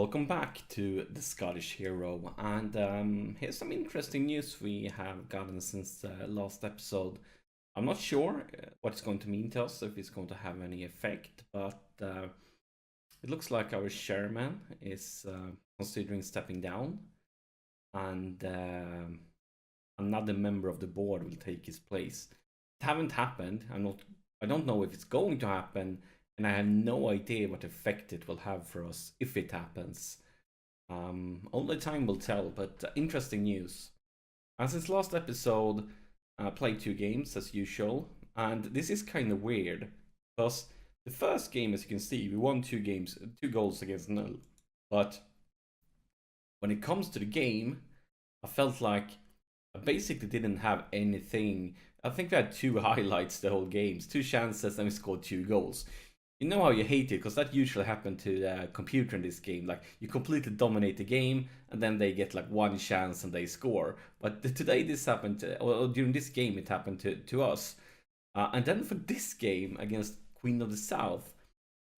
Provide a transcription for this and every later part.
Welcome back to the Scottish Hero, and here's some interesting news we have gotten since the last episode. I'm not sure what it's going to mean to us, if it's going to have any effect, but it looks like our chairman is considering stepping down, and another member of the board will take his place. It haven't happened. I don't know if it's going to happen, and I have no idea what effect it will have for us if it happens. Only time will tell, but interesting news. And since last episode, I played 2 games as usual, and this is kind of weird because the first game, as you can see, we won 2 games, 2 goals against nil. But when it comes to the game, I felt like I basically didn't have anything. I think we had 2 highlights the whole games, 2 chances, and we scored 2 goals. You know how you hate it, because that usually happened to the computer in this game. Like, you completely dominate the game, and then they get like 1 chance and they score. But today this happened, or during this game it happened to us. And then for this game against Queen of the South,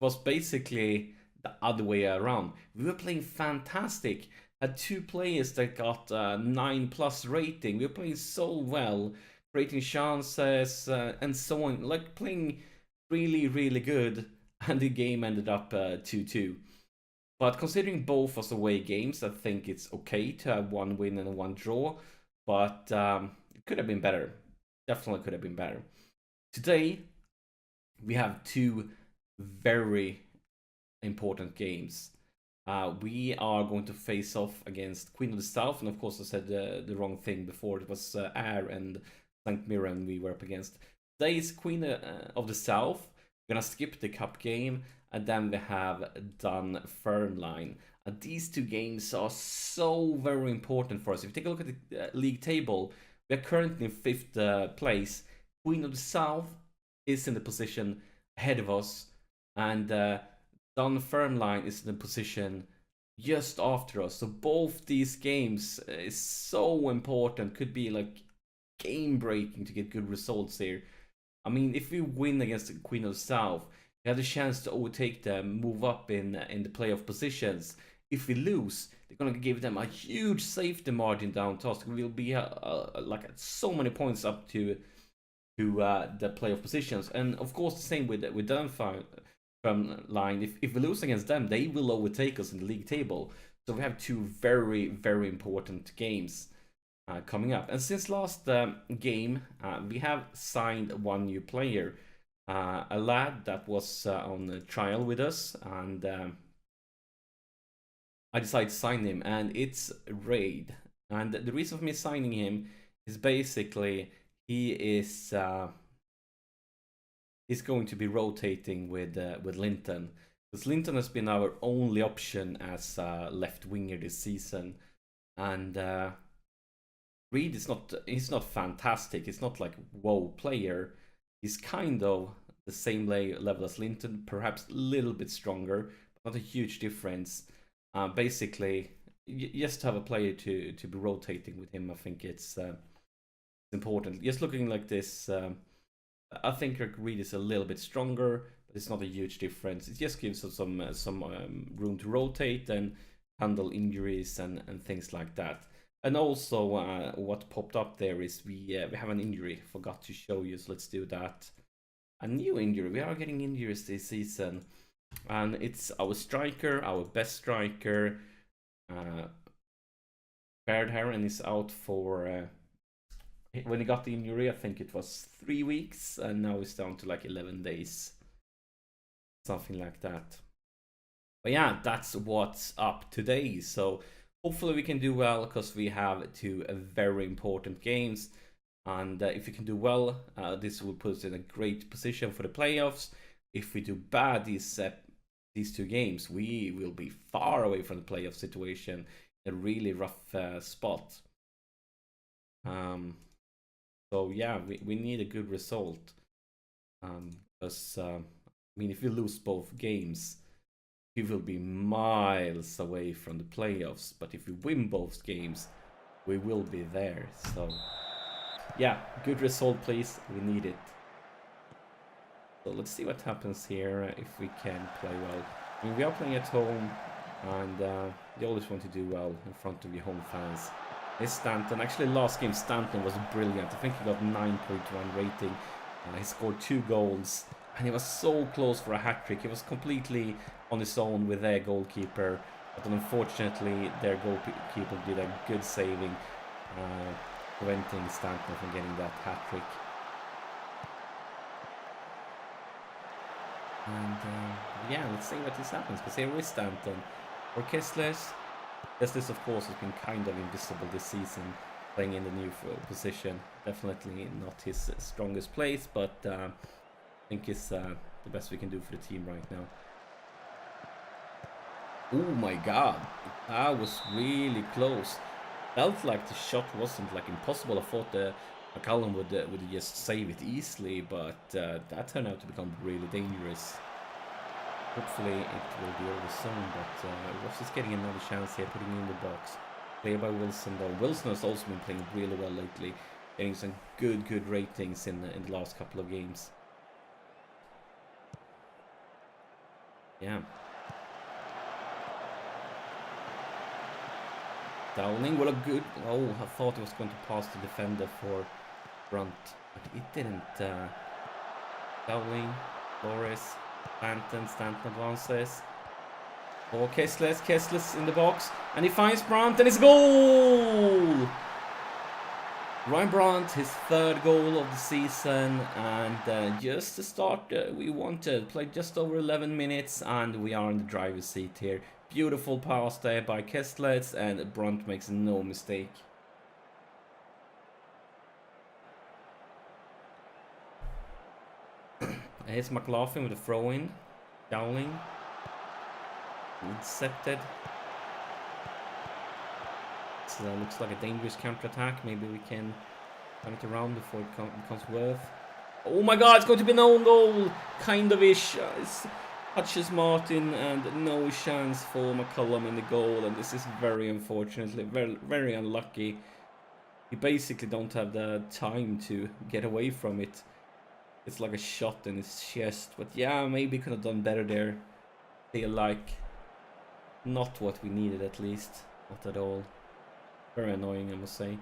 it was basically the other way around. We were playing fantastic. Had 2 players that got 9+ rating. We were playing so well, creating chances and so on. Like, playing really good, and the game ended up 2-2. But considering both was away games, I think it's okay to have 1 win and 1 draw, but it could have been better. Definitely could have been better. Today we have 2 very important games. We are going to face off against Queen of the South, and of course I said the wrong thing before. It was Ayr and St. Mirren we were up against. Today is Queen of the South. We're gonna skip the cup game, and then we have Dunfermline. And these 2 games are so very important for us. If you take a look at the league table, we are currently in 5th place. Queen of the South is in the position ahead of us, and Dunfermline is in the position just after us. So both these games is so important. Could be like game breaking to get good results here. I mean, if we win against the Queen of the South, we have the chance to overtake them, move up in the playoff positions. If we lose, they're gonna give them a huge safety margin down to us. We'll be like so many points up to the playoff positions, and of course the same with Dunfermline. If we lose against them, they will overtake us in the league table. So we have 2 very important games coming up. And since last game, we have signed 1 new player, a lad that was on trial with us, and I decided to sign him, and it's Raid. And the reason for me signing him is basically he is he's going to be rotating with Linton, because Linton has been our only option as left winger this season, and Reed is he's not fantastic. He's not like wow player. He's kind of the same level as Linton, perhaps a little bit stronger, but not a huge difference. Basically, just to have a player to be rotating with him, I think it's important. Just looking like this, I think Reed is a little bit stronger, but it's not a huge difference. It just gives us some room to rotate and handle injuries and things like that. And also, what popped up there is we have an injury. Forgot to show you, so let's do that. A new injury. We are getting injuries this season, and it's our striker, our best striker. Baird Heron is out for. When he got the injury, I think it was 3 weeks, and now it's down to like 11 days, something like that. But yeah, that's what's up today. So hopefully we can do well, because we have 2 very important games, and if we can do well, this will put us in a great position for the playoffs. If we do bad these 2 games, we will be far away from the playoff situation, a really rough spot. So yeah, we need a good result, because I mean, if we lose both games, we will be miles away from the playoffs. But if we win both games, we will be there. So yeah, good result please, we need it. So let's see what happens here, if we can play well. I mean, we are playing at home. And you always want to do well in front of your home fans. Is Stanton. Actually, last game Stanton was brilliant. I think he got 9.1 rating. He scored 2 goals. And he was so close for a hat-trick. He was completely on his own with their goalkeeper. But unfortunately, their goalkeeper did a good saving, preventing Stanton from getting that hat-trick. And yeah, let's see what this happens. Because here is Stanton. For Kesslers, Kesslers of course has been kind of invisible this season, playing in the new position. Definitely not his strongest place, but I think it's the best we can do for the team right now. Oh my god, that was really close. Felt like the shot wasn't like impossible. I thought McCallum would just save it easily, but that turned out to become really dangerous. Hopefully it will be over soon, but Ross is getting another chance here, putting in the box. Played by Wilson though. Wilson has also been playing really well lately, getting some good ratings in the last couple of games. Yeah. Dowling, what a good... Oh, I thought it was going to pass the defender for Brunt, but it didn't. Dowling, Flores, Stanton advances. For Kesslers in the box, and he finds Brunt, and it's a goal! Ryan Brunt, his 3rd goal of the season, and just the start we wanted. Played just over 11 minutes, and we are in the driver's seat here. Beautiful pass there by Kesslers, and Brunt makes no mistake. Here's McLaughlin with a throw-in. Dowling. Intercepted. So that looks like a dangerous counter-attack. Maybe we can turn it around before it becomes worth. Oh my god, it's going to be an own goal! Kind of ish. Touches Martin and no chance for McCullum in the goal, and this is very unfortunately very unlucky. You basically don't have the time to get away from it. It's like a shot in his chest, but yeah, maybe could have done better there. Feel like not what we needed, at least not at all. Very annoying, I must say.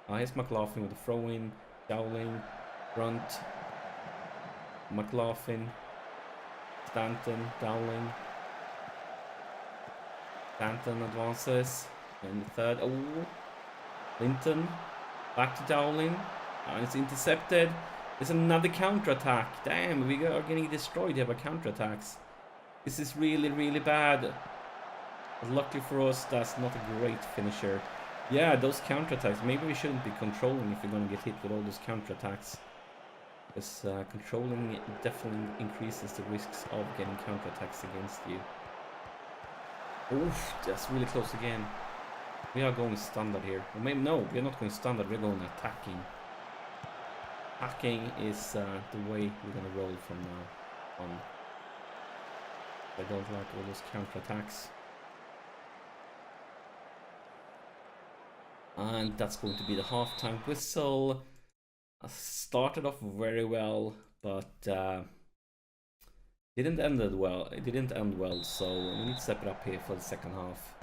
Here's McLaughlin with a throw-in. Dowling, Brunt, McLaughlin, Stanton, Dowling. Stanton advances. And the 3rd. Oh, Linton. Back to Dowling. And it's intercepted. There's another counter-attack. Damn, we are getting destroyed here by counter-attacks. This is really bad. But luckily for us, that's not a great finisher. Yeah, those counter-attacks. Maybe we shouldn't be controlling if we're going to get hit with all those counter-attacks. Because controlling definitely increases the risks of getting counter-attacks against you. Oof, that's really close again. We are going standard here. Or maybe no, we're not going standard, we're going attacking. Attacking is the way we're going to roll from now on. I don't like all those counter-attacks. And that's going to be the halftime whistle. Started off very well, but didn't end well. It didn't end well, so we need to step it up here for the second half.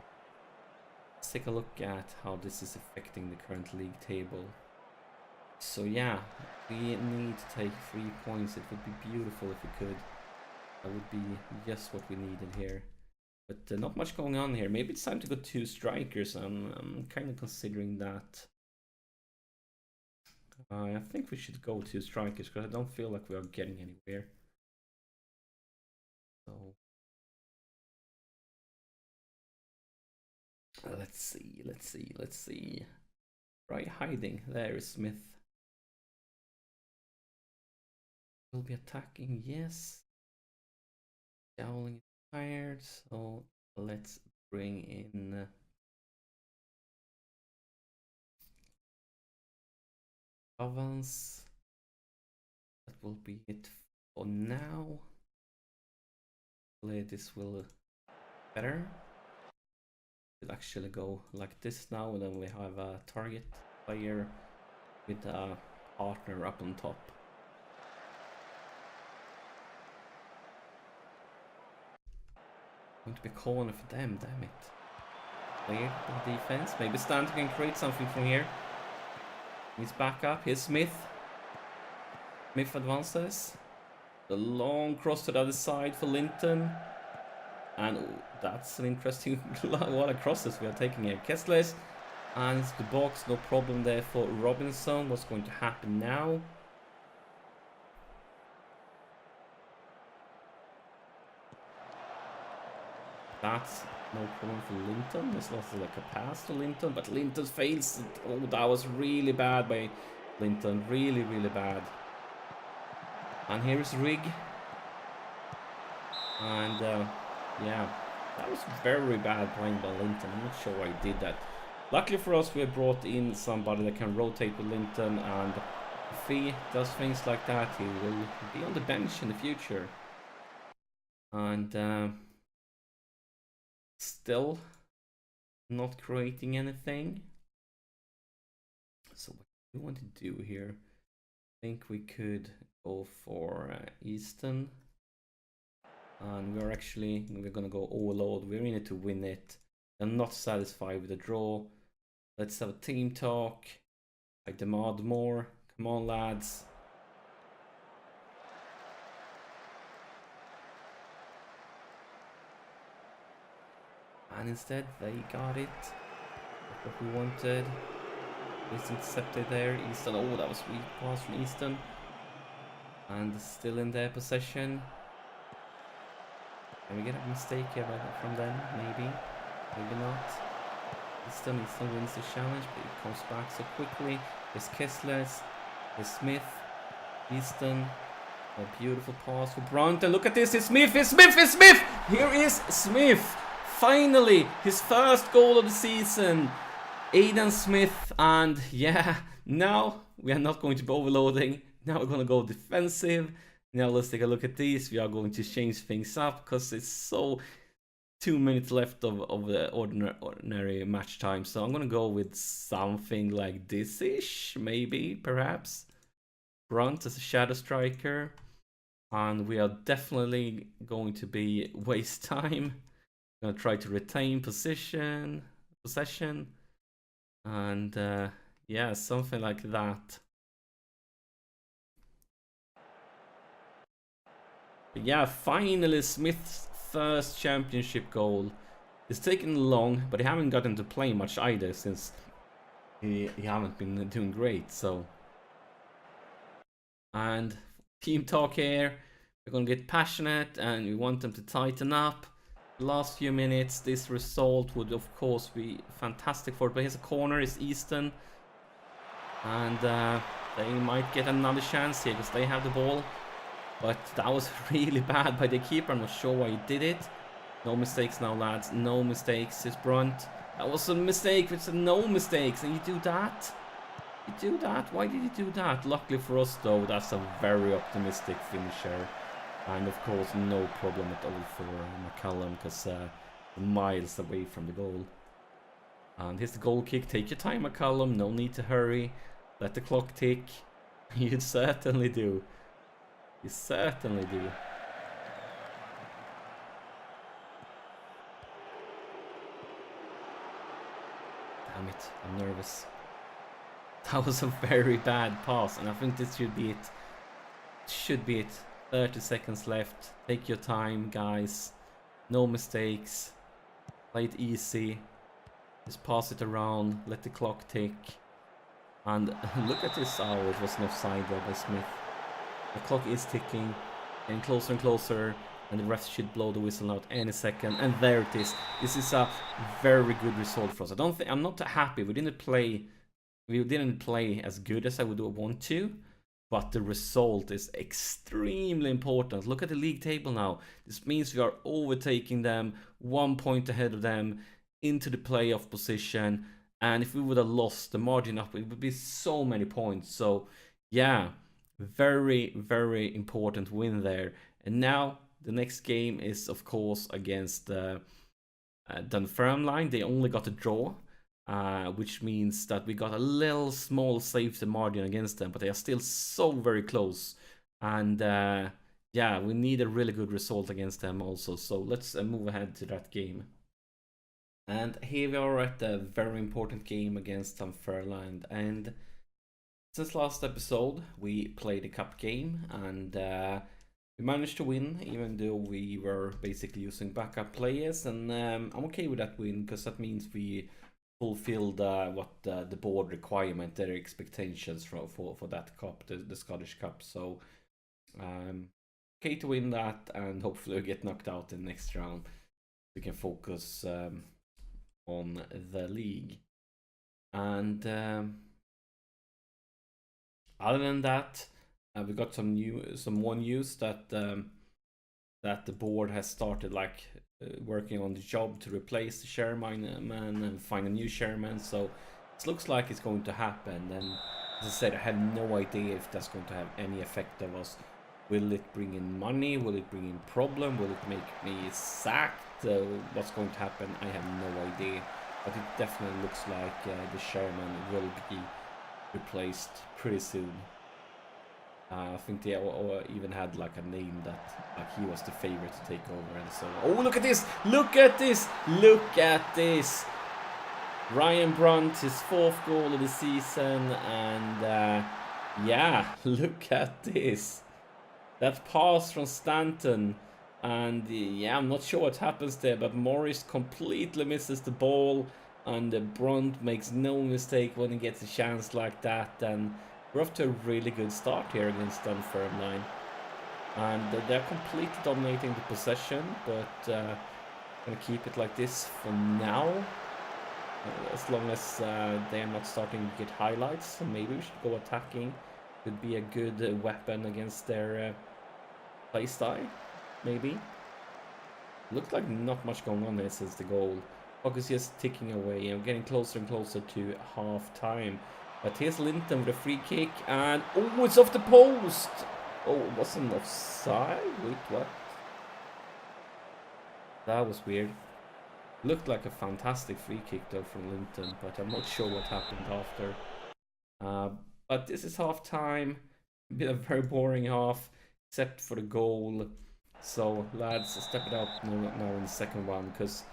Let's take a look at how this is affecting the current league table. So yeah, we need to take 3 points. It would be beautiful if we could. That would be just what we needed here. But not much going on here. Maybe it's time to go 2 strikers. I'm kind of considering that. I think we should go 2 strikers because I don't feel like we are getting anywhere. So let's see. Right, hiding. There is Smith. Will be attacking, yes. Dowling is tired, so let's bring in Evans. That will be it for now. Hopefully this will better. We'll actually go like this now, and then we have a target player with a partner up on top. Going to be corner for them, damn it. Clear the defense. Maybe Stanton can create something from here. He's back up. Here's Smith. Smith advances. The long cross to the other side for Linton. And that's an interesting lot of crosses we are taking here. Kessler's. And it's the box. No problem there for Robinson. What's going to happen now? That's no problem for Linton. This was like a pass to Linton, but Linton fails. Oh, that was really bad by Linton. Really, really bad. And here is Rigg. And yeah, that was very bad playing by Linton. I'm not sure why he did that. Luckily for us, we have brought in somebody that can rotate with Linton, and if he does things like that, he will be on the bench in the future. And still not creating anything. So what do we want to do here? I think we could go for Easton. And we're gonna go overload. We're in it to win it. I'm not satisfied with the draw. Let's have a team talk. I demand more. Come on, lads. And instead, they got it. That's what we wanted. It's intercepted there. Easton. Oh, that was weak pass from Easton. And still in their possession. Can we get a mistake here from them? Maybe. Maybe not. Easton wins the challenge, but he comes back so quickly. There's Kessler. There's Smith. Easton. A beautiful pass for Brunton. Look at this. It's Smith. It's Smith. It's Smith. Here is Smith. Finally, his first goal of the season. Aidan Smith. And yeah, now we are not going to be overloading. Now we're going to go defensive. Now let's take a look at these. We are going to change things up because it's so 2 minutes left of the ordinary match time. So I'm going to go with something like this-ish, maybe, perhaps. Brunt as a shadow striker. And we are definitely going to be waste time. Gonna try to retain possession. And yeah, something like that. But yeah, finally Smith's first championship goal. It's taken long, but he haven't gotten to play much either since he haven't been doing great. So, and team talk here. We're gonna get passionate and we want them to tighten up. The last few minutes, this result would of course be fantastic for it. But here's a corner, it's Easton. And they might get another chance here because they have the ball. But that was really bad by the keeper. I'm not sure why he did it. No mistakes now, lads. No mistakes. It's Brunt. That was a mistake. It's a no mistakes. And you do that? You do that? Why did you do that? Luckily for us, though, that's a very optimistic finisher. And, of course, no problem at all for McCallum because miles away from the goal. And here's the goal kick. Take your time, McCallum. No need to hurry. Let the clock tick. You certainly do. You certainly do. Damn it, I'm nervous. That was a very bad pass, and I think this should be it. Should be it. 30 seconds left. Take your time, guys. No mistakes. Play it easy. Just pass it around. Let the clock tick. And look at this. Oh, it was an offside there by Smith. The clock is ticking, and closer and closer, and the refs should blow the whistle out any second. And there it is. This is a very good result for us. I'm not happy. We didn't play as good as I would want to, but the result is extremely important. Look at the league table now. This means we are overtaking them, 1 point ahead of them, into the playoff position. And if we would have lost the margin up, it would be so many points. So yeah. Very, very important win there. And now the next game is, of course, against Dunfermline. They only got a draw, which means that we got a little small safety margin against them, but they are still so very close. And yeah, we need a really good result against them also. So let's move ahead to that game. And here we are at a very important game against Dunfermline. And since last episode, we played a cup game and we managed to win, even though we were basically using backup players. And I'm okay with that win because that means we fulfilled what the board requirement, their expectations for that cup, the Scottish Cup. So okay to win that, and hopefully we get knocked out in the next round. We can focus on the league. And other than that, we got some more news that that the board has started working on the job to replace the chairman and find a new chairman. So it looks like it's going to happen. And as I said, I have no idea if that's going to have any effect of us. Will it bring in money? Will it bring in problem? Will it make me sacked? What's going to happen? I have no idea. But it definitely looks like the chairman will be replaced pretty soon. I think they even had like a name that like he was the favorite to take over and so. Oh, look at this! Look at this! Look at this! Ryan Brunt, his 4th goal of the season, and yeah, look at this! That pass from Stanton, and yeah, I'm not sure what happens there, but Morris completely misses the ball, and Brunt makes no mistake when he gets a chance like that, and we're off to a really good start here against Dunfermline. And they're completely dominating the possession, but gonna keep it like this for now. As long as they're not starting to get highlights, so maybe we should go attacking. Could be a good weapon against their playstyle, maybe. Looks like not much going on there since the goal. Puck is just ticking away, and we're getting closer and closer to half time. But here's Linton with a free kick, and oh, it's off the post! Oh, it wasn't offside? Wait, what? That was weird. Looked like a fantastic free kick though from Linton, but I'm not sure what happened after. But this is half time. Been a very boring half, except for the goal. So lads, step it up now in the second one, because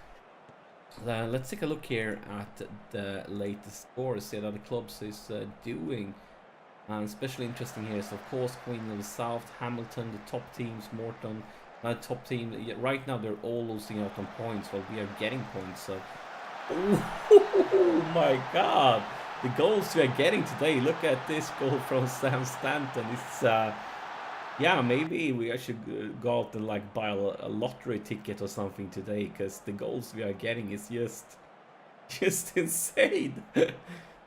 let's take a look here at the latest scores, see how the clubs is doing. And especially interesting here is of course Queen of the South, Hamilton, the top teams, Morton, top team. Right now they're all losing out on points while we are getting points. So, oh my God, the goals we are getting today! Look at this goal from Sam Stanton. It's yeah, maybe we should go out and like buy a lottery ticket or something today, because the goals we are getting is just insane.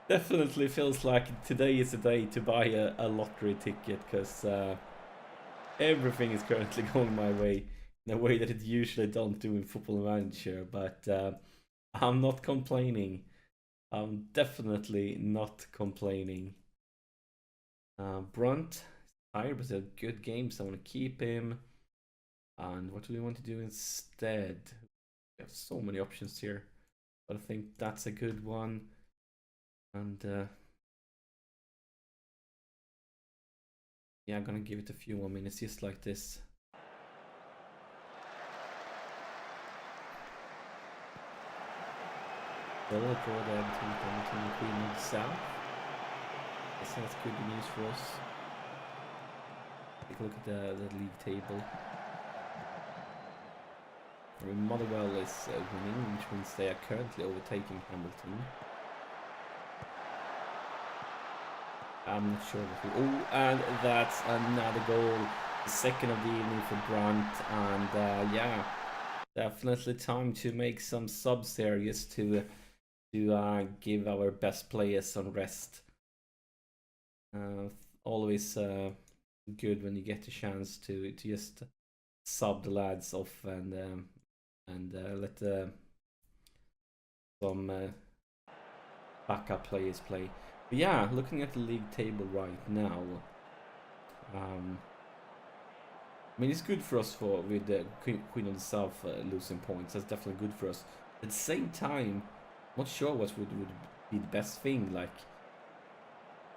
Definitely feels like today is a day to buy a lottery ticket, because everything is currently going my way in a way that it usually don't do in Football Manager. But I'm not complaining. I'm definitely not complaining. Brunt. But they're good games. I want to keep him. And what do we want to do instead? We have so many options here, but I think that's a good one. And yeah, I'm gonna give it a few more minutes just like this. They'll draw there between Queen and the South. I think that's good news for us. Take a look at the league table. I mean, Motherwell is winning, which means they are currently overtaking Hamilton. I'm not sure what we... Oh, and that's another goal. The second of the evening for Brunt. And yeah, definitely time to make some subs here just to give our best players some rest. Always good when you get a chance to just sub the lads off and let some backup players play. But yeah, looking at the league table right now, I mean it's good for us with the Queen of the South losing points. That's definitely good for us. At the same time, not sure what would be the best thing. Like,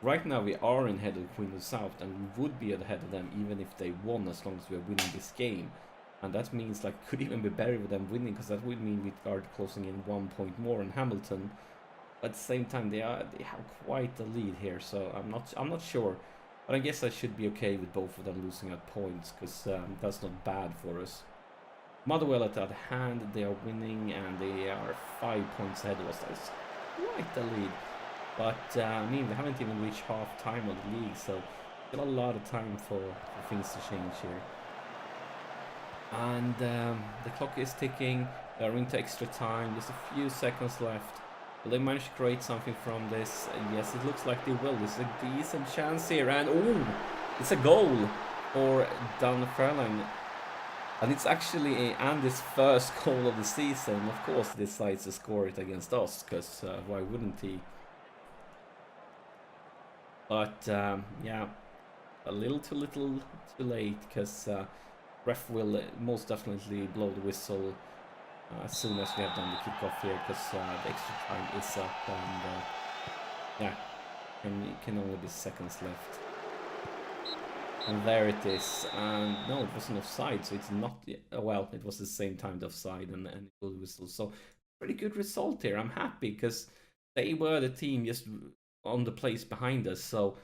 Right now we are in head of Queen of South, and we would be ahead of them even if they won, as long as we are winning this game. And that means like could even be better with them winning, because that would mean we are closing in 1 point more in Hamilton. But at the same time, they have quite a lead here, so I'm not sure. But I guess I should be okay with both of them losing at points, because that's not bad for us. Motherwell at the other hand, they are winning and they are 5 points ahead of us. That's quite a lead. But I mean, we haven't even reached half time of the league, so still a lot of time for things to change here. And the clock is ticking. They're into extra time. There's a few seconds left. Will they manage to create something from this? Yes, it looks like they will. There's a decent chance here. And oh, it's a goal for Dunfermline. And it's actually Andy's first goal of the season. Of course, he decides to score it against us, because why wouldn't he? But yeah, a little too late, because ref will most definitely blow the whistle as soon as we have done the kickoff here, because the extra time is up, and yeah, and it can only be seconds left. And there it is, and no, it wasn't offside, so it's not, well, it was the same time the offside and the whistle, so pretty good result here. I'm happy, because they were the team just on the place behind us, so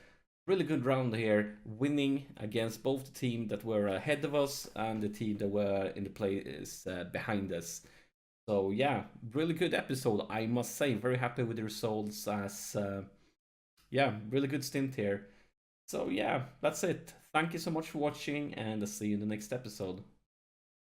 really good round here, winning against both the team that were ahead of us and the team that were in the place behind us. So yeah, really good episode, I must say. Very happy with the results, as yeah, really good stint here. So yeah, that's it. Thank you so much for watching, and I'll see you in the next episode.